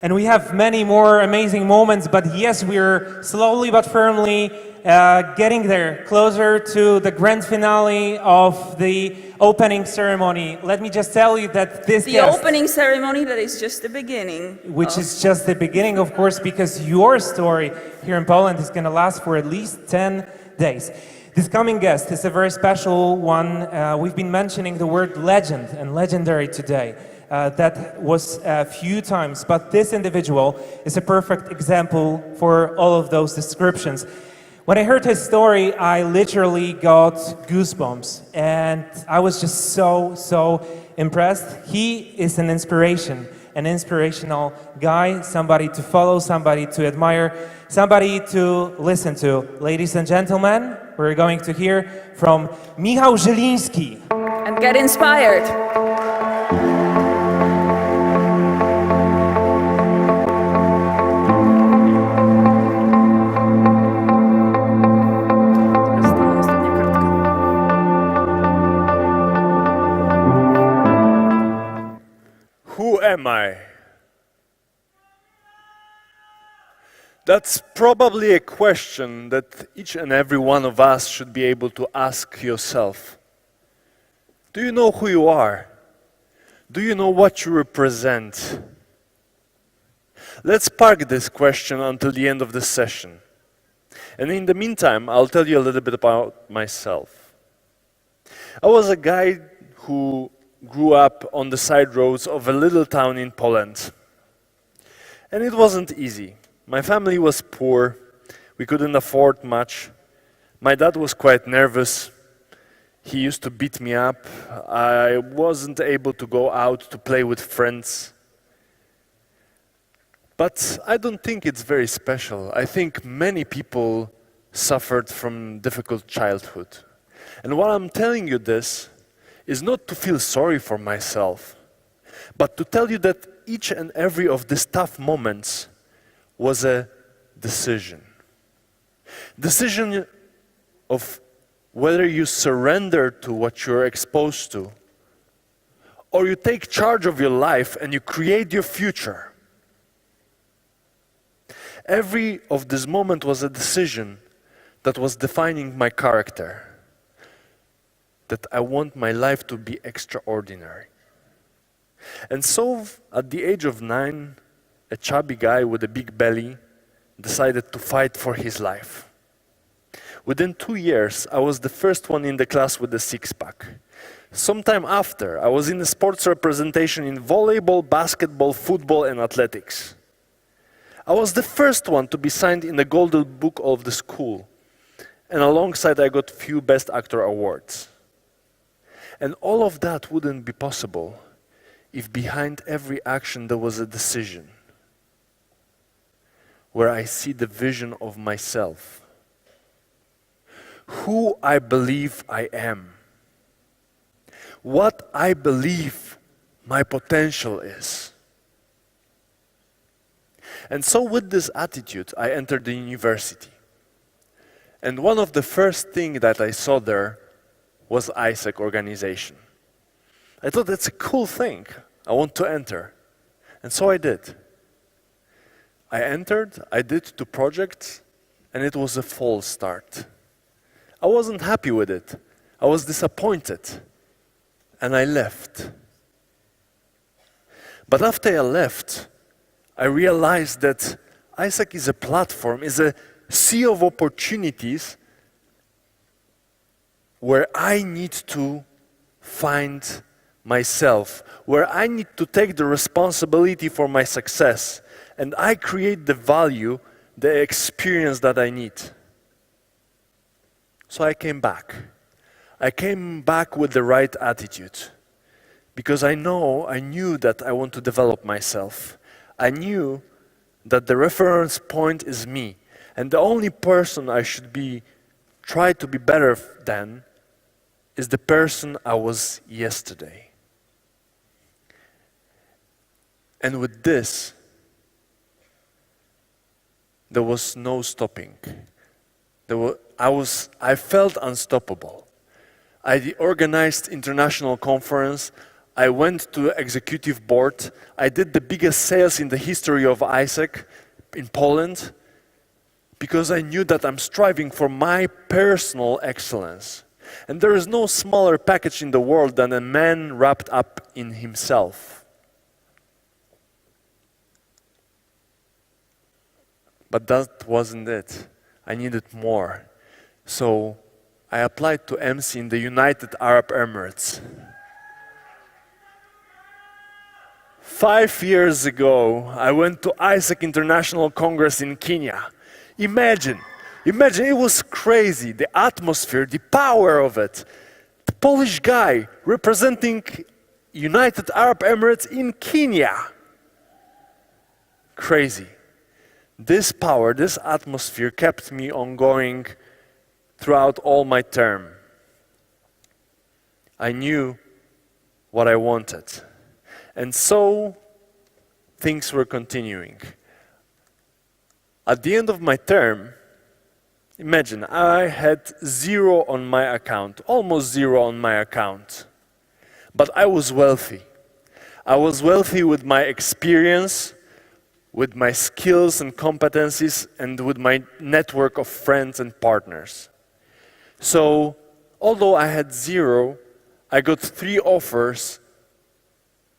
And we have many more amazing moments, but yes, we're slowly but firmly getting there, closer to the grand finale of the opening ceremony. Let me just tell you that this The opening ceremony, that is just the beginning. Which is just the beginning, of course, because your story here in Poland is going to last for at least 10 days. This coming guest is a very special one. We've been mentioning the word legend and legendary today. That was a few times, but this individual is a perfect example for all of those descriptions. When I heard his story, I literally got goosebumps, and I was just so impressed. He is an inspiration, an inspirational guy, somebody to follow, somebody to admire, somebody to listen to. Ladies and gentlemen, we're going to hear from Michal Zylinski. And get inspired. Who am I? That's probably a question that each and every one of us should be able to ask yourself. Do you know who you are? Do you know what you represent? Let's park this question until the end of the session. And in the meantime, I'll tell you a little bit about myself. I was a guy who grew up on the side roads of a little town in Poland. And it wasn't easy. My family was poor. We couldn't afford much. My dad was quite nervous. He used to beat me up. I wasn't able to go out to play with friends. But I don't think it's very special. I think many people suffered from difficult childhood. And while I'm telling you this, is not to feel sorry for myself, but to tell you that each and every of these tough moments was a decision. Decision of whether you surrender to what you're exposed to, or you take charge of your life and you create your future. Every of this moment was a decision that was defining my character. That I want my life to be extraordinary. And so, at the age of 9, a chubby guy with a big belly decided to fight for his life. Within 2 years, I was the first one in the class with a six-pack. Sometime after, I was in a sports representation in volleyball, basketball, football, and athletics. I was the first one to be signed in the Golden Book of the school. And alongside, I got few Best Actor awards. And all of that wouldn't be possible if behind every action there was a decision where I see the vision of myself, who I believe I am, what I believe my potential is. And so with this attitude, I entered the university. And one of the first things that I saw there was AIESEC organization. I thought that's a cool thing. I want to enter. And so I did. I entered, I did 2 projects, and it was a false start. I wasn't happy with it. I was disappointed. And I left. But after I left, I realized that AIESEC is a platform, is a sea of opportunities where I need to find myself, where I need to take the responsibility for my success, and I create the value, the experience that I need. So I came back. I came back with the right attitude, because I knew that I want to develop myself. I knew that the reference point is me, and the only person I should try to be better than is the person I was yesterday. And with this, there was no stopping. I felt unstoppable. I organized international conference. I went to the executive board. I did the biggest sales in the history of AIESEC in Poland because I knew that I'm striving for my personal excellence. And there is no smaller package in the world than a man wrapped up in himself. But that wasn't it. I needed more. So I applied to MC in the United Arab Emirates. 5 years ago, I went to AIESEC International Congress in Kenya. Imagine, it was crazy, the atmosphere, the power of it. The Polish guy representing United Arab Emirates in Kenya. Crazy. This power, this atmosphere kept me on going throughout all my term. I knew what I wanted. And so, things were continuing. At the end of my term, imagine, I had 0 on my account, almost 0 on my account. But I was wealthy. I was wealthy with my experience, with my skills and competencies, and with my network of friends and partners. So, although I had 0, I got 3 offers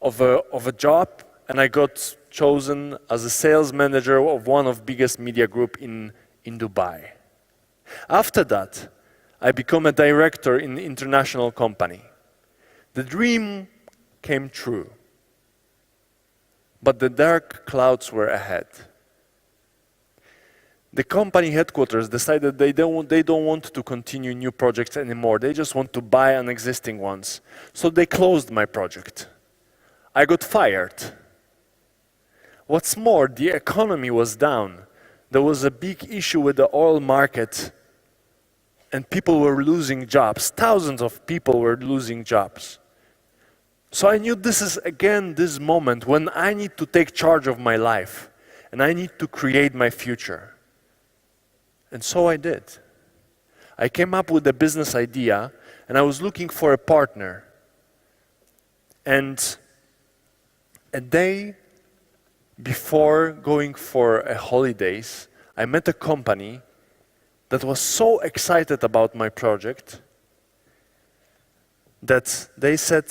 of a job, and I got chosen as a sales manager of one of the biggest media group in Dubai. After that, I became a director in an international company. The dream came true, but the dark clouds were ahead. The company headquarters decided they don't want to continue new projects anymore. They just want to buy an existing ones. So they closed my project. I got fired. What's more, the economy was down. There was a big issue with the oil market, and people were losing jobs. Thousands of people were losing jobs. So I knew this is again this moment when I need to take charge of my life, and I need to create my future. And so I did. I came up with a business idea, and I was looking for a partner. And a day before going for a holidays, I met a company that was so excited about my project that they said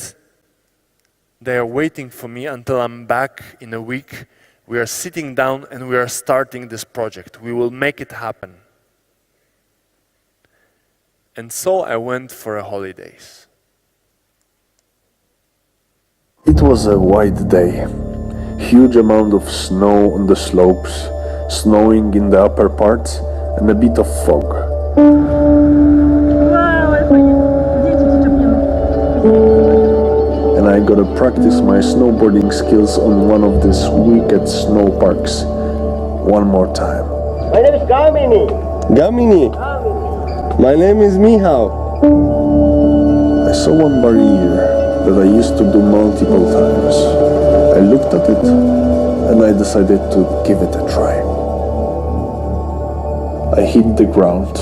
they are waiting for me until I'm back in a week. We are sitting down and we are starting this project. We will make it happen. And so I went for a holidays. It was a white day. Huge amount of snow on the slopes, snowing in the upper parts, and a bit of fog. And I gotta practice my snowboarding skills on one of these wicked snow parks one more time. My name is Gamini. Gamini. My name is Michal. I saw one barrier that I used to do multiple times. I looked at it and I decided to give it a try. I hit the ground.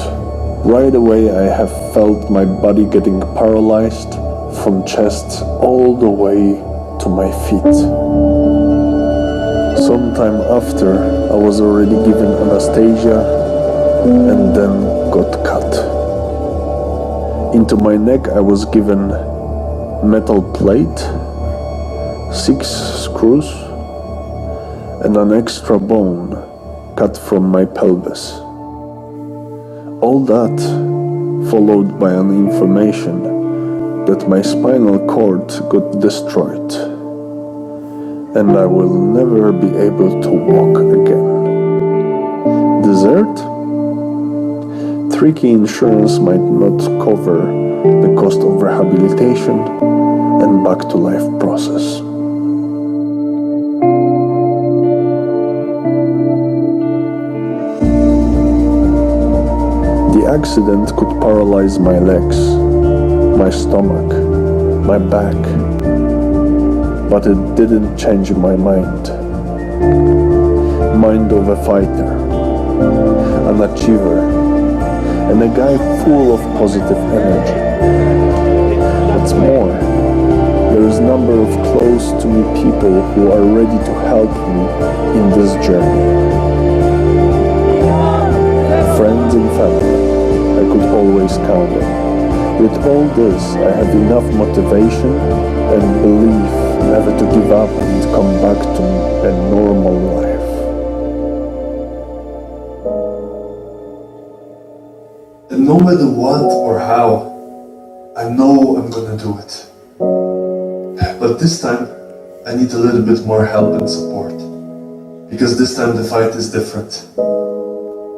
Right away I have felt my body getting paralyzed from chest all the way to my feet. Sometime after I was already given anesthesia and then got cut. Into my neck I was given metal plate, 6 screws, and an extra bone cut from my pelvis. All that followed by an information that my spinal cord got destroyed and I will never be able to walk again. Desert? Tricky insurance might not cover the cost of rehabilitation and back to life process. The accident could paralyze my legs, my stomach, my back, but it didn't change my mind. Mind of a fighter, an achiever, and a guy full of positive energy. What's more, There is a number of close to me people who are ready to help me in this journey. Friends and family I could always count on. With all this, I have enough motivation and belief never to give up and come back to a normal life. And no matter what or how, I know I'm gonna do it. But this time, I need a little bit more help and support. Because this time the fight is different.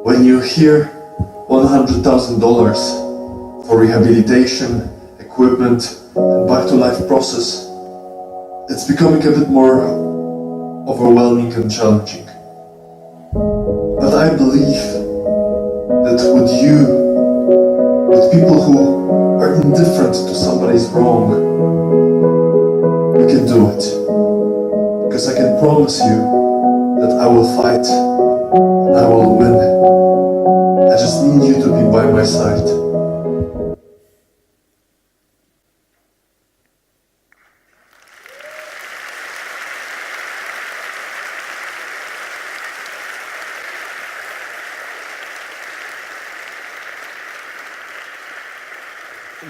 When you hear $100,000 for rehabilitation, equipment, and back-to-life process, it's becoming a bit more overwhelming and challenging. But I believe that with you, with people who are indifferent to somebody's wrong, we can do it. Because I can promise you that I will fight and I will win. I just need you to be by my side.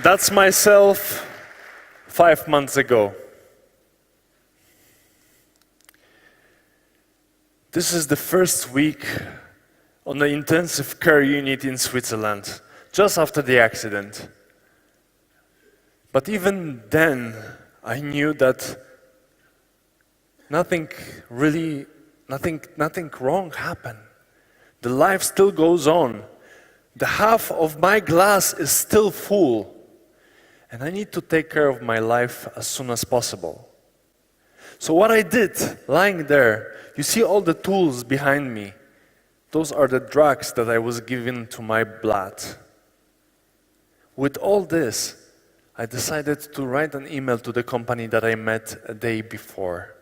That's myself 5 months ago. This is the first week on the intensive care unit in Switzerland, just after the accident. But even then, I knew that nothing wrong happened. The life still goes on. The half of my glass is still full. And I need to take care of my life as soon as possible. So what I did, lying there, you see all the tools behind me. Those are the drugs that I was given to my blood. With all this, I decided to write an email to the company that I met a day before.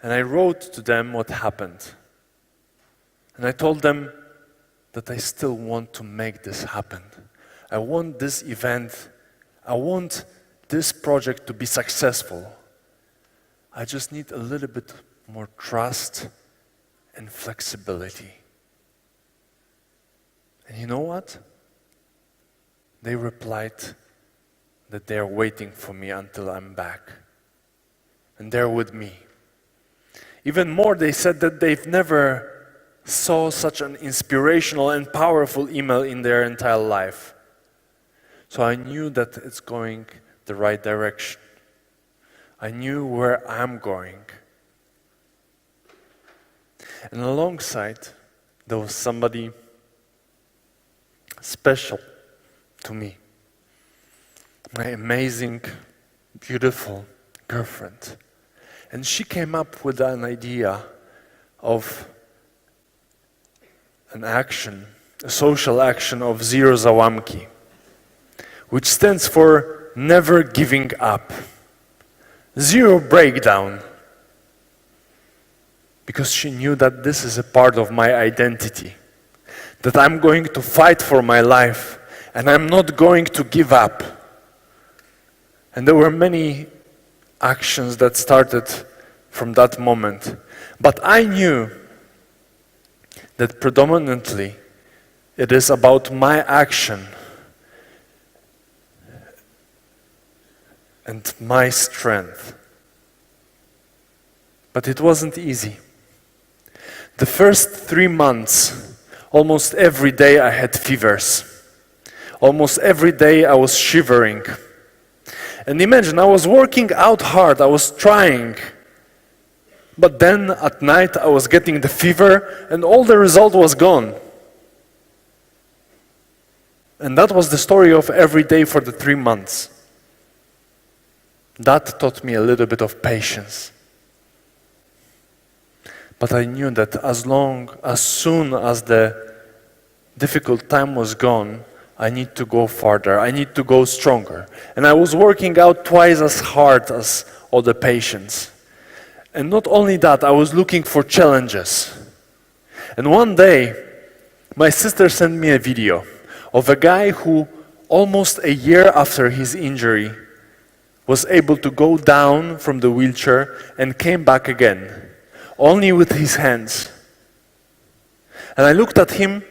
And I wrote to them what happened. And I told them that I still want to make this happen. I want this event, I want this project to be successful. I just need a little bit more trust and flexibility. And you know what? They replied that they are waiting for me until I'm back. And they're with me. Even more, they said that they've never saw such an inspirational and powerful email in their entire life. So I knew that it's going the right direction. I knew where I'm going. And alongside, there was somebody special to me. My amazing, beautiful girlfriend. And she came up with an idea of an action, a social action of Zero Załamki, which stands for never giving up. Zero breakdown. Because she knew that this is a part of my identity, that I'm going to fight for my life and I'm not going to give up. And there were many actions that started from that moment. But I knew that predominantly it is about my action and my strength. But it wasn't easy. The first 3 months, almost every day I had fevers. Almost every day I was shivering. And imagine, I was working out hard, I was trying. But then at night I was getting the fever and all the result was gone. And that was the story of every day for the 3 months. That taught me a little bit of patience. But I knew that as soon as the difficult time was gone, I need to go farther, I need to go stronger. And I was working out twice as hard as all the patients. And not only that, I was looking for challenges. And one day, my sister sent me a video of a guy who, almost a year after his injury, was able to go down from the wheelchair and came back again, only with his hands. And I looked at him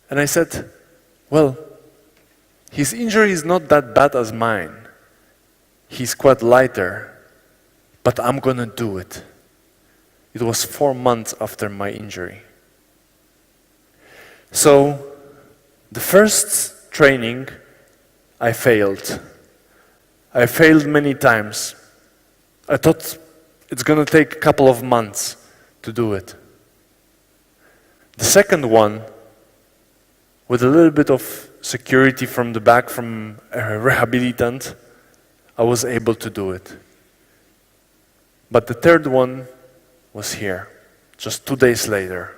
and I said, well, his injury is not that bad as mine. He's quite lighter, but I'm gonna do it. It was 4 months after my injury. So, the first training, I failed. I failed many times. I thought it's gonna take a couple of months to do it. The second one, with a little bit of security from the back from a rehabilitant, I was able to do it. But the third one was here, just 2 days later.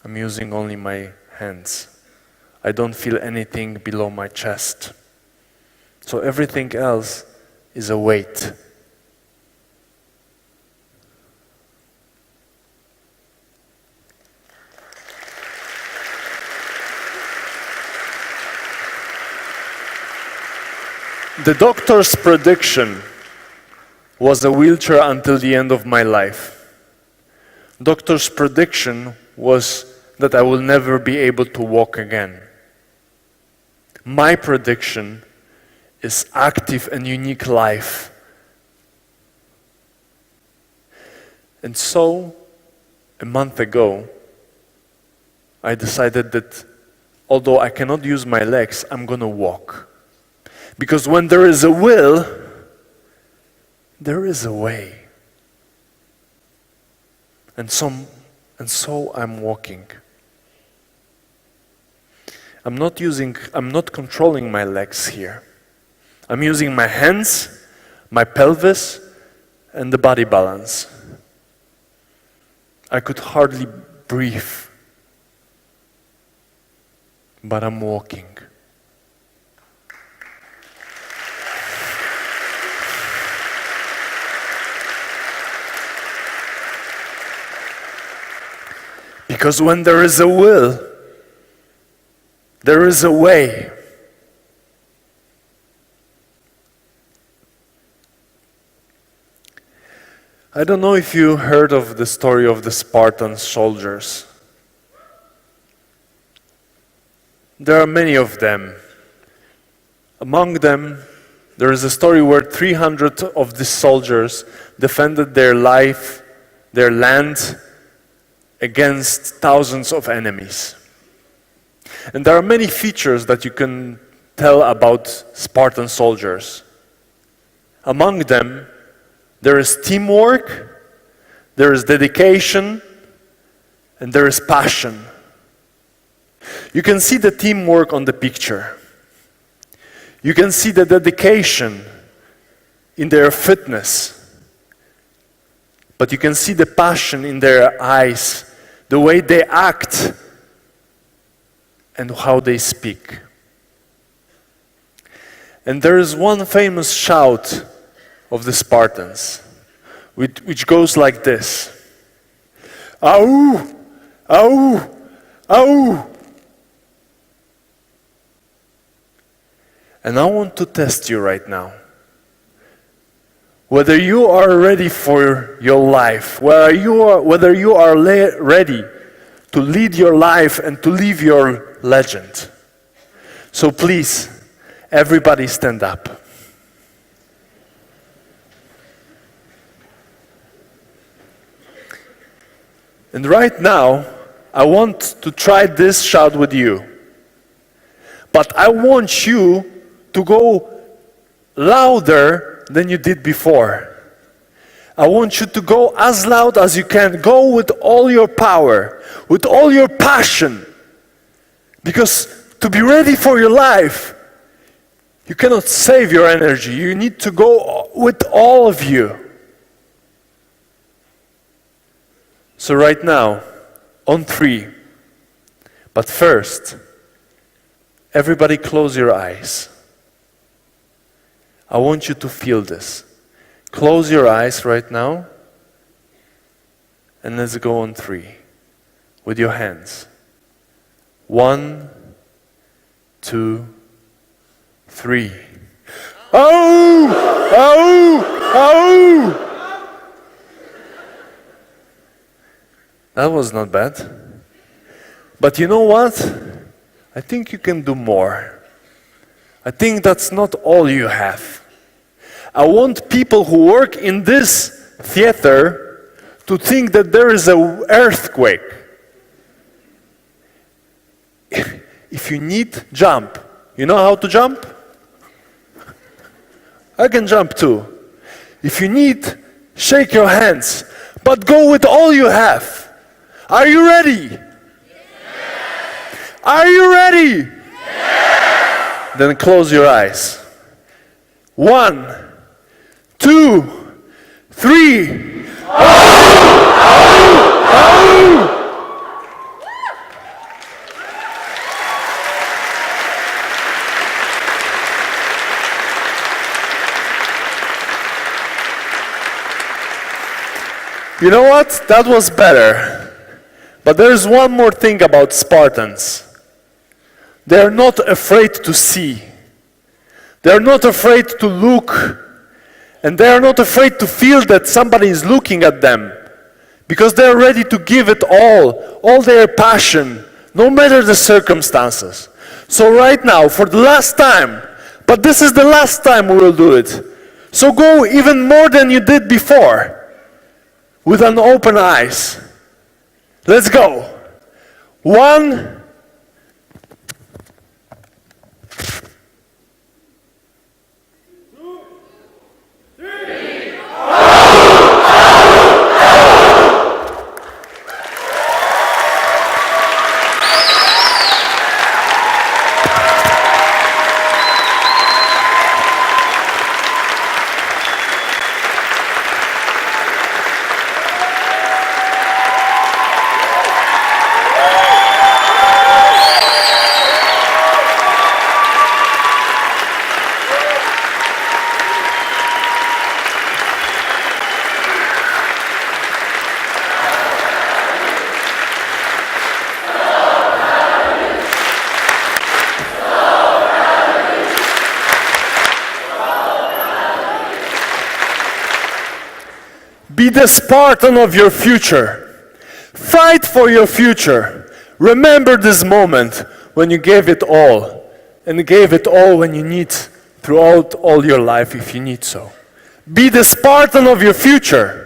I'm using only my hands. I don't feel anything below my chest. So everything else is a weight. The doctor's prediction was a wheelchair until the end of my life. Doctor's prediction was that I will never be able to walk again. My prediction is active and unique life. And so, a month ago, I decided that although I cannot use my legs, I'm gonna walk. Because when there is a will, there is a way. And so I'm walking. I'm not controlling my legs here. I'm using my hands, my pelvis, and the body balance. I could hardly breathe, but I'm walking. Because when there is a will, there is a way. I don't know if you heard of the story of the Spartan soldiers. There are many of them. Among them, there is a story where 300 of these soldiers defended their life, their land, against thousands of enemies. And there are many features that you can tell about Spartan soldiers. Among them, there is teamwork, there is dedication, and there is passion. You can see the teamwork on the picture. You can see the dedication in their fitness. But you can see the passion in their eyes, the way they act, and how they speak. And there is one famous shout of the Spartans, which goes like this: "Au! Au! Au!" And I want to test you right now. Whether you are ready for your life, whether you are ready to lead your life and to live your legend. So please, everybody stand up. And right now, I want to try this shout with you. But I want you to go louder than you did before. I want you to go as loud as you can. Go with all your power, with all your passion. Because to be ready for your life, you cannot save your energy. You need to go with all of you. So right now, on 3. But first, everybody close your eyes. I want you to feel this. Close your eyes right now, and let's go on 3. with your hands. 1, 2, 3. Oh! Oh! Oh! That was not bad. But you know what? I think you can do more. I think that's not all you have. I want people who work in this theater to think that there is an earthquake. If you need, jump. You know how to jump? I can jump too. If you need, shake your hands, but go with all you have. Are you ready? Yes. Are you ready? Yes. Then close your eyes. 1, 2, 3. Oh! Oh! Oh! You know what? That was better. But there's one more thing about Spartans. They're not afraid to see. They're not afraid to look. And they're not afraid to feel that somebody is looking at them. Because they're ready to give it all their passion, no matter the circumstances. So right now, for the last time, but this is the last time we will do it. So go even more than you did before. With an open eyes. Let's go. 1. Be the Spartan of your future. Fight for your future. Remember this moment when you gave it all, and gave it all when you need throughout all your life if you need so. Be the Spartan of your future.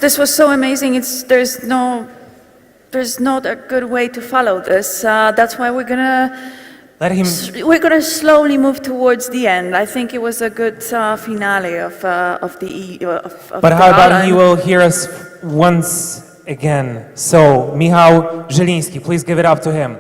This was so amazing. There's not a good way to follow this. That's why we're gonna slowly move towards the end. I think it was a good finale of the. But how about he will hear us once again? So Michal Zylinski, please give it up to him.